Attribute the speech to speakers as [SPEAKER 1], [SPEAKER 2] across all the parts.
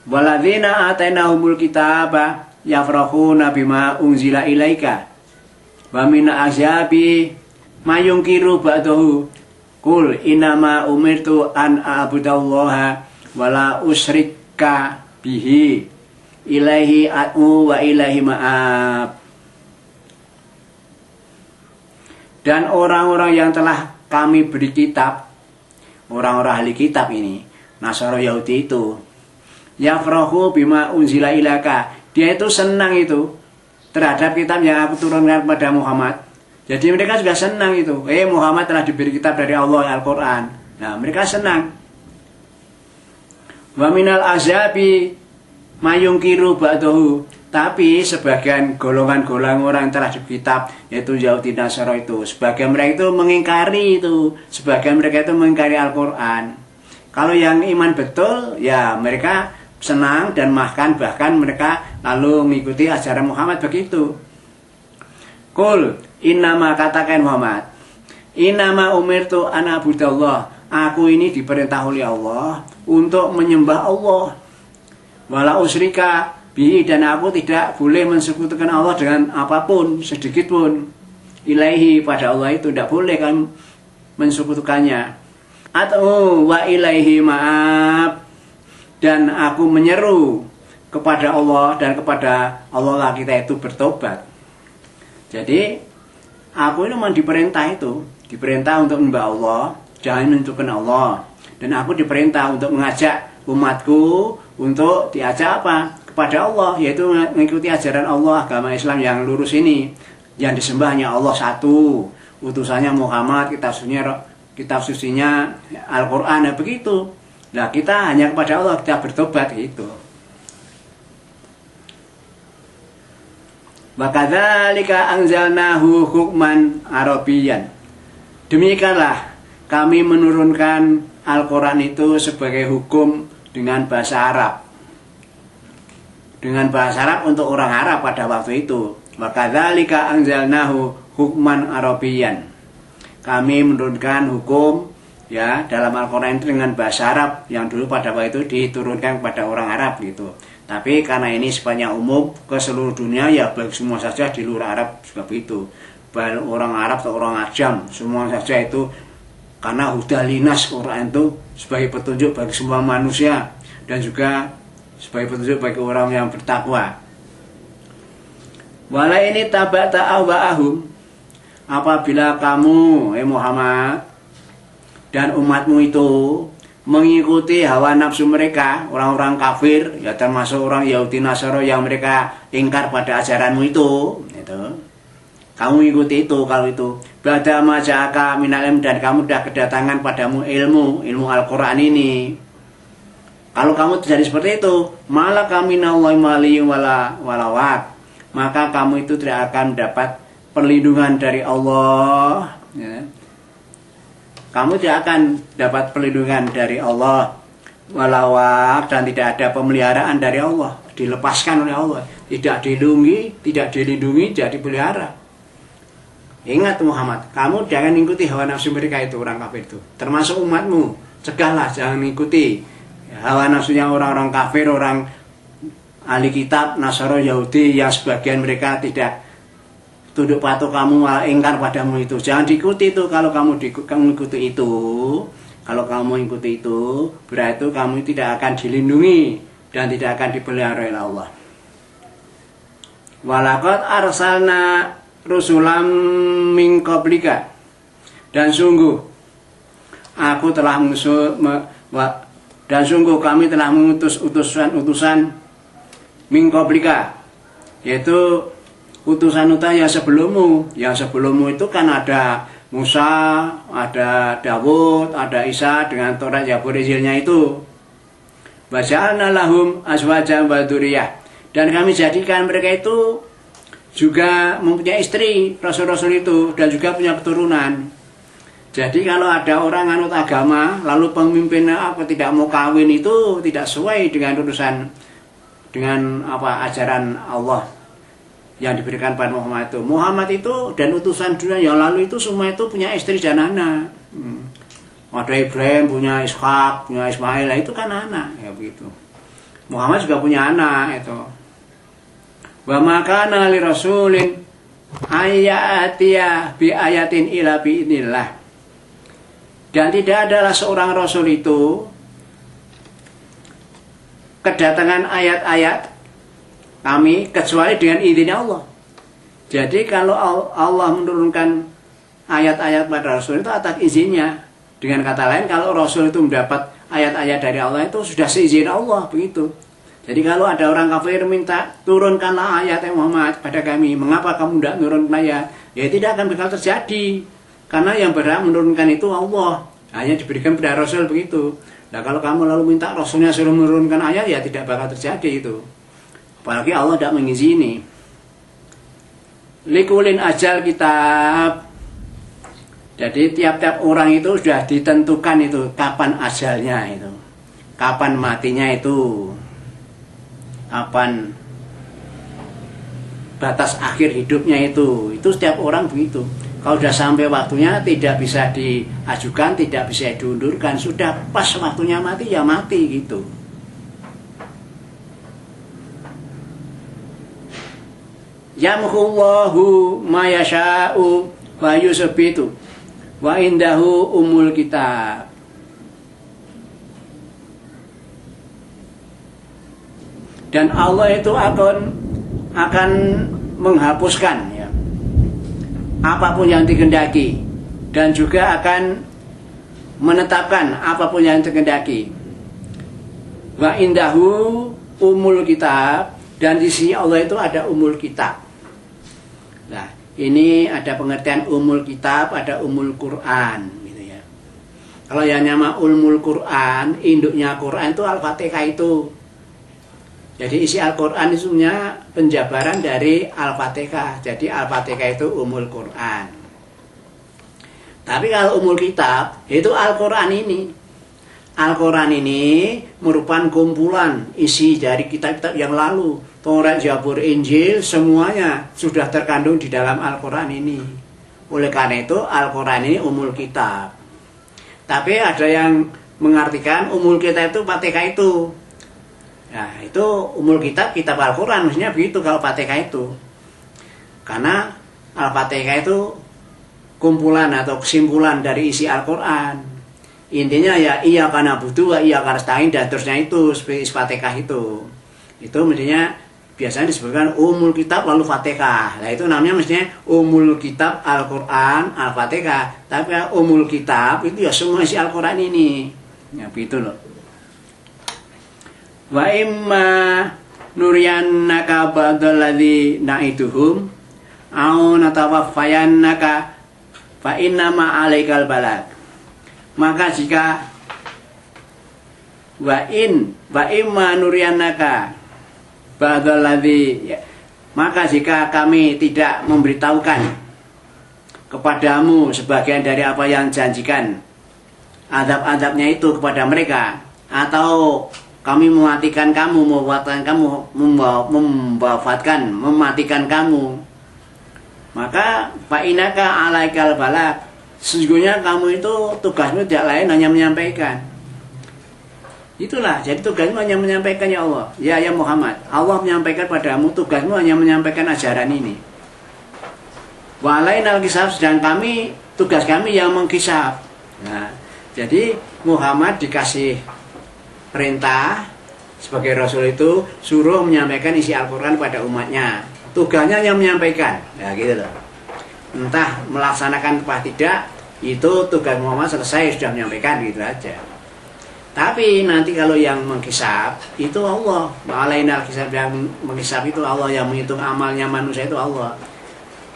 [SPEAKER 1] Waladzina atainahumul kitaba yafrahuna bima unzila ilaika wa min azyabi mayungkiru ba'dahu qul innama umirtu an a'budallaha wala usyrika bihi ilaihi at'u wa ilaihi ma'ab. Dan orang-orang yang telah kami beri kitab, orang-orang ahli kitab ini, Nasara Yahudi itu, yafrahu bima unzila ilaka, dia itu senang itu terhadap kitab yang aku turunkan kepada Muhammad. Jadi mereka juga senang itu. Muhammad telah diberi kitab dari Allah, Al-Quran. Nah, mereka senang. Wa minal azabi mayungkiru ba'dahu. Tapi sebagian golongan-golongan orang yang telah diberi kitab, yaitu Yahudi Nasara itu, sebagian mereka itu mengingkari itu, sebagian mereka itu mengingkari Al-Quran. Kalau yang iman betul, ya mereka senang dan bahkan mereka lalu mengikuti ajaran Muhammad begitu. Qul innama, katakan Muhammad, innama umirtu an a'budallah, aku ini diperintah oleh Allah untuk menyembah Allah. Wala usyrika bihi, dan aku tidak boleh mensekutukan Allah dengan apapun, sedikit pun. Ilaihi, pada Allah itu tidak boleh kan mensekutukannya. At'u wa ilaihi ma'ab, dan aku menyeru kepada Allah dan kepada Allah lah kita itu bertobat. Jadi aku ini memang diperintah untuk menyembah Allah, jangan menentukan Allah. Dan aku diperintah untuk mengajak umatku untuk diajak apa? Kepada Allah, yaitu mengikuti ajaran Allah, agama Islam yang lurus ini, yang disembahnya Allah satu, utusannya Muhammad, kitab sucinya Al-Quran, ya begitu. Nah, kita hanya kepada Allah kita bertobat gitu. Wa kadzalika anzalnahu hukman arabiyyan. Demikianlah kami menurunkan Al-Quran itu sebagai hukum dengan bahasa Arab. Dengan bahasa Arab untuk orang Arab pada waktu itu. Wa kadzalika anzalnahu hukman arabiyyan. Kami menurunkan hukum ya dalam Al-Quran itu dengan bahasa Arab yang dulu pada waktu itu diturunkan kepada orang Arab gitu. Tapi karena ini sifatnya umum ke seluruh dunia, ya bagi semua saja di luar Arab juga begitu. Baik orang Arab atau orang Ajam, semua saja itu, karena hudalinas Quran itu sebagai petunjuk bagi semua manusia dan juga sebagai petunjuk bagi orang yang bertakwa. Wala ini tabata ahwa'ahum, apabila kamu Muhammad dan umatmu itu mengikuti hawa nafsu mereka, orang-orang kafir, ya termasuk orang Yahudi Nasara yang mereka ingkar pada ajaranmu itu. Kamu ikuti itu kalau itu. Ba'da ma ja'aka minal ilm, dan kamu sudah kedatangan padamu ilmu Al-Quran ini. Kalau kamu terjadi seperti itu, malah kami nallahi waliyun walawat, maka kamu itu tidak akan mendapat perlindungan dari Allah. Ya. Kamu tidak akan dapat perlindungan dari Allah, walawat, dan tidak ada pemeliharaan dari Allah, dilepaskan oleh Allah, tidak dilindungi, tidak dipelihara. Ingat Muhammad, kamu jangan ikuti hawa nafsu mereka itu, orang kafir itu, termasuk umatmu, cegahlah, jangan ikuti hawa nafsunya orang-orang kafir, orang ahli kitab, Nasara Yahudi yang sebagian mereka tidak tunduk patuh kamu, malah ingkar padamu itu. Jangan diikuti itu. Kalau kamu ikuti itu, kalau kamu ikuti itu, berarti kamu tidak akan dilindungi dan tidak akan dipelihara oleh Allah. Walaqad arsalna rusulam min qablika, dan sungguh aku telah kami telah mengutus utusan min qablika, yaitu utusan-utusan yang sebelummu. Yang sebelummu itu kan ada Musa, ada Dawud, ada Isa dengan Taurat, Zabur, Injilnya itu. Wa ja'alna lahum azwajan wa dzurriyyah, dan kami jadikan mereka itu juga mempunyai istri, rasul-rasul itu, dan juga punya keturunan. Jadi kalau ada orang anut agama lalu pemimpinnya tidak mau kawin, itu tidak sesuai dengan urusan, dengan ajaran Allah yang diberikan pada Muhammad itu. Muhammad itu dan utusan dunia yang lalu itu semua itu punya istri dan anak. Ada Ibrahim punya Ishak, punya Ismail, itu kan anak, ya begitu. Muhammad juga punya anak itu. Wa makana li rasulin ayatiyah bi ayatin ila bi idnillah. Dan tidak adalah seorang rasul itu kedatangan ayat-ayat kami kecuali dengan izinnya Allah. Jadi kalau Allah menurunkan ayat-ayat pada Rasul itu atas izinnya. Dengan kata lain, kalau Rasul itu mendapat ayat-ayat dari Allah itu sudah seizin Allah, begitu. Jadi kalau ada orang kafir minta turunkanlah ayat Muhammad pada kami, mengapa kamu tidak menurunkan ayat? Ya tidak akan bakal terjadi. Karena yang berhak menurunkan itu Allah. Hanya diberikan pada Rasul begitu. Nah kalau kamu lalu minta Rasulnya suruh menurunkan ayat, ya tidak bakal terjadi itu. Apalagi Allah tidak mengizini. Likulin ajal kitab. Jadi tiap-tiap orang itu sudah ditentukan itu kapan ajalnya itu, kapan matinya itu, kapan batas akhir hidupnya itu setiap orang begitu. Kalau sudah sampai waktunya tidak bisa diajukan, tidak bisa diundurkan, sudah pas waktunya mati ya mati gitu. Yamhullahu ma yasha'u wa yusabbitu wa indahu umul kitab. Dan Allah itu akan menghapuskan ya, apapun yang dikehendaki, dan juga akan menetapkan apapun yang dikehendaki. Wa indahu umul kitab, dan di sisi Allah itu ada umul kitab. Nah, ini ada pengertian umul kitab, ada umul Quran gitu ya. Kalau yang nama umul Quran, induknya Quran itu Al-Fatihah itu. Jadi isi Al-Quran itu sebenarnya penjabaran dari Al-Fatihah. Jadi Al-Fatihah itu umul Quran. Tapi kalau umul kitab, itu Al-Quran ini. Al-Quran ini merupakan kumpulan isi dari kitab-kitab yang lalu. Taurat, Zabur, Injil, semuanya sudah terkandung di dalam Al-Quran ini. Oleh karena itu, Al-Quran ini umul kitab. Tapi ada yang mengartikan umul kitab itu Fatihah itu. Nah, itu umul kitab, kitab Al-Quran, maksudnya begitu kalau Fatihah itu. Karena Al-Fatihah itu kumpulan atau kesimpulan dari isi Al-Quran. Intinya ya iya karena butuh, iya karena stain, dan terusnya itu seperti Fatihah itu. Itu mestinya biasanya disebutkan umul kitab lalu Fatihah. Nah itu namanya mestinya umul kitab Al-Quran, Al-Fatihah. Tapi umul kitab itu ya semua isi Al-Quran ini. Ya begitu loh. Wa imma nuriyannaka ba'daladzi na'iduhum au natawaffayannaka fa innama 'alaikal balag. Maka jika wa imma nuriyannaka ba'daladzi, maka jika kami tidak memberitahukan kepadamu sebagian dari apa yang janjikan azab-azabnya itu kepada mereka, atau kami mematikan kamu, mematikan kamu, maka fa'inaka alaikal balak, sesungguhnya kamu itu tugasmu tidak lain hanya menyampaikan. Itulah, jadi tugasmu hanya menyampaikan ya Allah. Ya Muhammad, Allah menyampaikan padamu, tugasmu hanya menyampaikan ajaran ini. Walainal kisab, sedang kami, tugas kami yang mengkisab. Nah, jadi Muhammad dikasih perintah sebagai Rasul itu suruh menyampaikan isi Al-Quran pada umatnya. Tugasnya yang menyampaikan. Nah gitu loh. Entah melaksanakan apa tidak, itu tugas Muhammad selesai, sudah menyampaikan gitu aja. Tapi nanti kalau yang menghisab itu Allah. Alainal hisab, yang menghisab itu Allah, yang menghitung amalnya manusia itu Allah.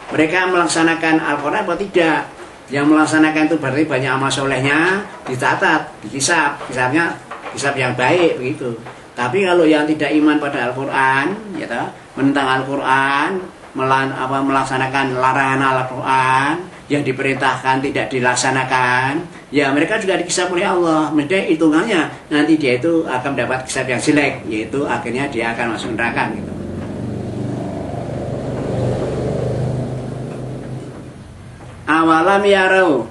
[SPEAKER 1] Mereka melaksanakan Al-Quran apa tidak? Yang melaksanakan itu berarti banyak amal solehnya dicatat, dihisab, hisab yang baik begitu. Tapi kalau yang tidak iman pada Al-Quran, ya toh, menentang Al-Quran, melaksanakan larangan Al-Quran, yang diperintahkan tidak dilaksanakan, ya mereka juga dihisab oleh Allah. Mesti hitungannya nanti dia itu akan mendapat hisab yang jelek, yaitu akhirnya dia akan masuk neraka gitu. Awalam yarau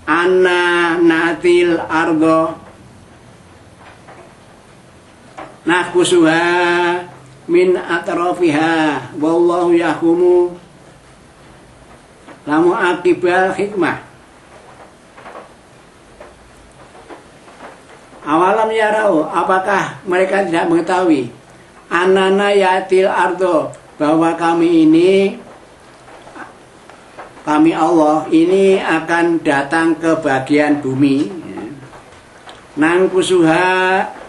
[SPEAKER 1] anna natil ardo nahkusuha min atrafiha wallahu yahkumu lamu akibal hikmah. Awalam yarau, apakah mereka tidak mengetahui anana yatil ardo, bahwa kami Allah ini akan datang ke bagian bumi, nangkusuha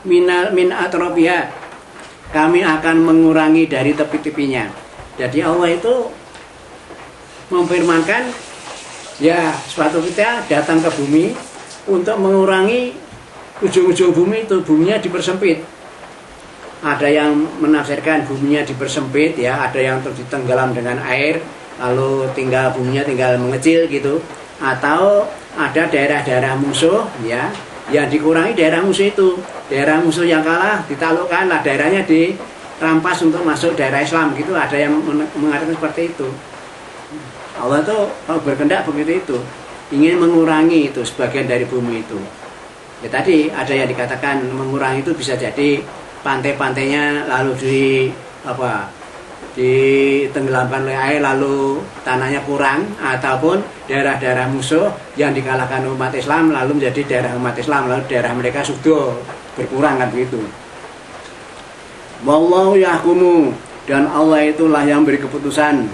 [SPEAKER 1] min atrofiha, kami akan mengurangi dari tepi-tepinya. Jadi Allah itu memfirmankan, ya suatu kita datang ke bumi untuk mengurangi ujung-ujung bumi itu, buminya dipersempit. Ada yang menafsirkan buminya dipersempit, ya, ada yang ditenggelam dengan air, lalu buminya tinggal mengecil gitu. Atau ada daerah-daerah musuh, ya, yang dikurangi daerah musuh itu. Daerah musuh yang kalah ditaklukkan, lah daerahnya dirampas untuk masuk daerah Islam gitu. Ada yang mengatakan seperti itu. Allah tuh kalau berkehendak begitu itu, ingin mengurangi itu sebagian dari bumi itu. Ya tadi ada yang dikatakan mengurangi itu bisa jadi pantai-pantainya lalu ditenggelamkan oleh air lalu tanahnya kurang, ataupun daerah-daerah musuh yang dikalahkan umat Islam lalu menjadi daerah umat Islam, lalu daerah mereka sudah berkurang kan begitu. Wallahu yahkumu, dan Allah itulah yang beri keputusan.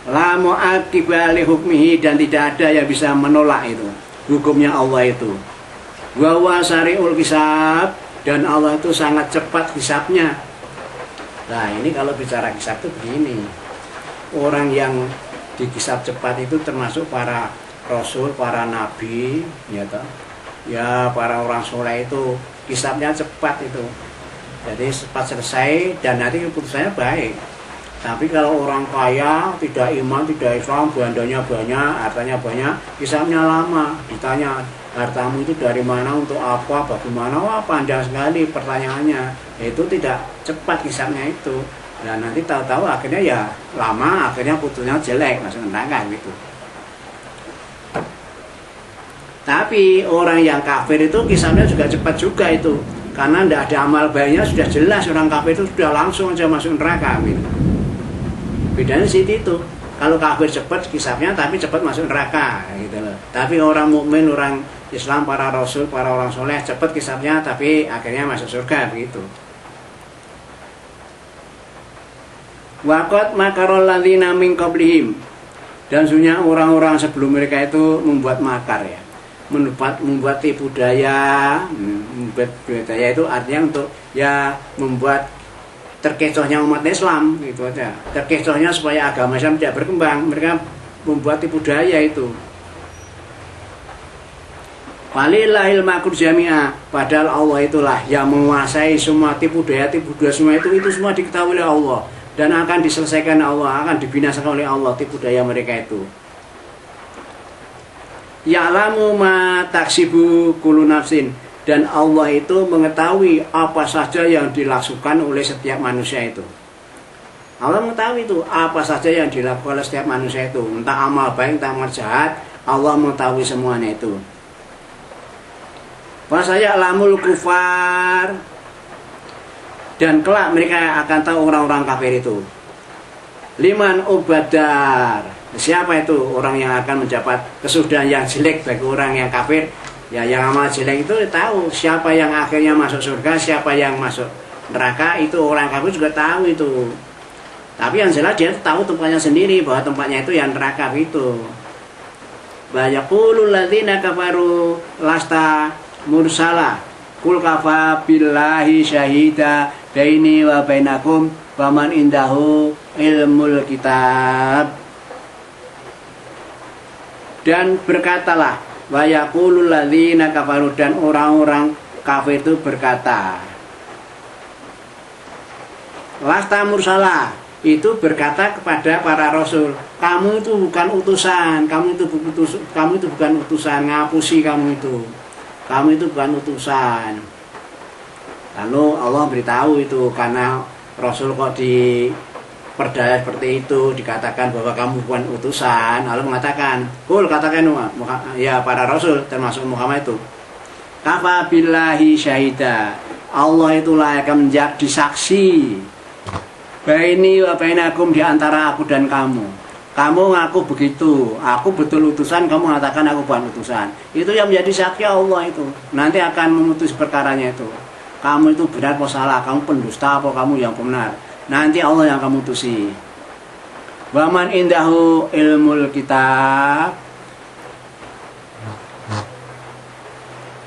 [SPEAKER 1] La mu'aqiba li hukmihi, dan tidak ada yang bisa menolak itu hukumnya Allah itu. Wa huwa sari'ul hisab, dan Allah itu sangat cepat hisabnya. Nah ini kalau bicara hisab itu begini, orang yang dihisab cepat itu termasuk para rasul, para nabi, ya para orang soleh itu hisabnya cepat itu. Jadi cepat selesai dan nanti keputusannya baik. Tapi kalau orang kaya, tidak iman, tidak Islam, bandanya banyak, hartanya banyak, hisabnya lama. Ditanya, hartamu itu dari mana, untuk apa, bagaimana? Wah, panjang sekali pertanyaannya. Itu tidak cepat hisabnya itu. Dan nanti tahu-tahu akhirnya ya lama, akhirnya putusnya jelek, masuk neraka gitu. Tapi orang yang kafir itu hisabnya juga cepat juga itu. Karena tidak ada amal baiknya, sudah jelas orang kafir itu sudah langsung aja masuk neraka gitu. Bedanya sih itu. Kalau kafir cepat hisabnya, tapi cepat masuk neraka gitu loh. Tapi orang mukmin, orang Islam, para rasul, para orang soleh cepat hisabnya, tapi akhirnya masuk surga begitu. Waqad makarul ladzina min qablihim, dan sesungguhnya orang-orang sebelum mereka itu membuat makar, ya, membuat tipu daya. Membuat daya itu artinya untuk ya membuat terkecohnya umat Islam gitu aja, terkecohnya supaya agama Islam tidak berkembang. Mereka membuat tipu daya itu. Walillahil makrul jami'ah, padahal Allah itulah yang menguasai semua tipu daya semua itu semua diketahui oleh Allah dan akan diselesaikan Allah, akan dibinasakan oleh Allah tipu daya mereka itu. Ya'lamu ma taksibu kullu nafsin, dan Allah itu mengetahui apa saja yang dilakukan oleh setiap manusia itu. Allah mengetahui itu apa saja yang dilakukan oleh setiap manusia itu, entah amal baik, entah amal jahat, Allah mengetahui semuanya itu. Fasaya'lamul kufar, dan kelak mereka akan tahu orang-orang kafir itu. Liman ubadar, siapa itu orang yang akan mendapat kesudahan yang jelek bagi orang yang kafir. Ya, yang amal jelek itu tahu siapa yang akhirnya masuk surga, siapa yang masuk neraka, itu orang kafir juga tahu itu. Tapi yang jelas dia tahu tempatnya sendiri, bahwa tempatnya itu yang neraka itu. Wa yaqulul ladzina kafaru lasta mursala qul kafa billahi syahida baini wa bainakum wa man indahu ilmul kitab. Dan berkatalah, wa yaqulul ladzina kafaru, dan orang-orang kafir itu berkata, lasta mursala, itu berkata kepada para rasul, kamu itu bukan utusan, kamu itu bukan utusan, ngapusi kamu itu bukan utusan. Lalu Allah beritahu itu, karena rasul kok diperdaya seperti itu, dikatakan bahwa kamu bukan utusan. Lalu mengatakan, kul, katakan ya para rasul termasuk Muhammad itu, kafa billahi syahida, Allah itulah yang akan menjadi saksi baini wa bainakum, di antara aku dan kamu. Kamu ngaku begitu, aku betul utusan, kamu mengatakan aku bukan utusan. Itu yang menjadi saksi Allah itu. Nanti akan memutus perkaranya itu. Kamu itu benar atau salah, kamu pendusta apa kamu yang benar. Nanti Allah yang akan memutusi. Waman indahu ilmul kitab.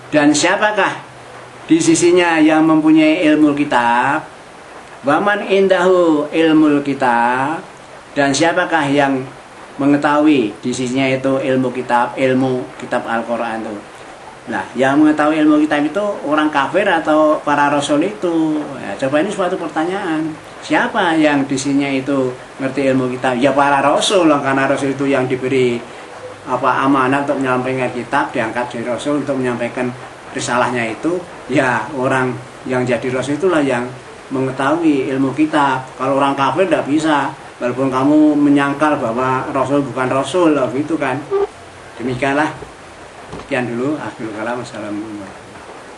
[SPEAKER 1] Dan siapakah di sisinya yang mempunyai ilmu kitab? Waman indahu ilmul kitab. Dan siapakah yang mengetahui di sisinya itu ilmu kitab Al-Quran itu? Nah, yang mengetahui ilmu kitab itu orang kafir atau para rasul itu? Ya, coba ini suatu pertanyaan. Siapa yang di sisinya itu ngerti ilmu kitab? Ya para rasul, karena rasul itu yang diberi amanah untuk menyampaikan kitab, diangkat dari rasul untuk menyampaikan risalahnya itu. Ya orang yang jadi rasul itulah yang mengetahui ilmu kitab. Kalau orang kafir tidak bisa. Walaupun kamu menyangkal bahwa Rasul bukan Rasul, gitu kan. Demikianlah. Sekian dulu. Akhirul kalam. Assalamualaikum.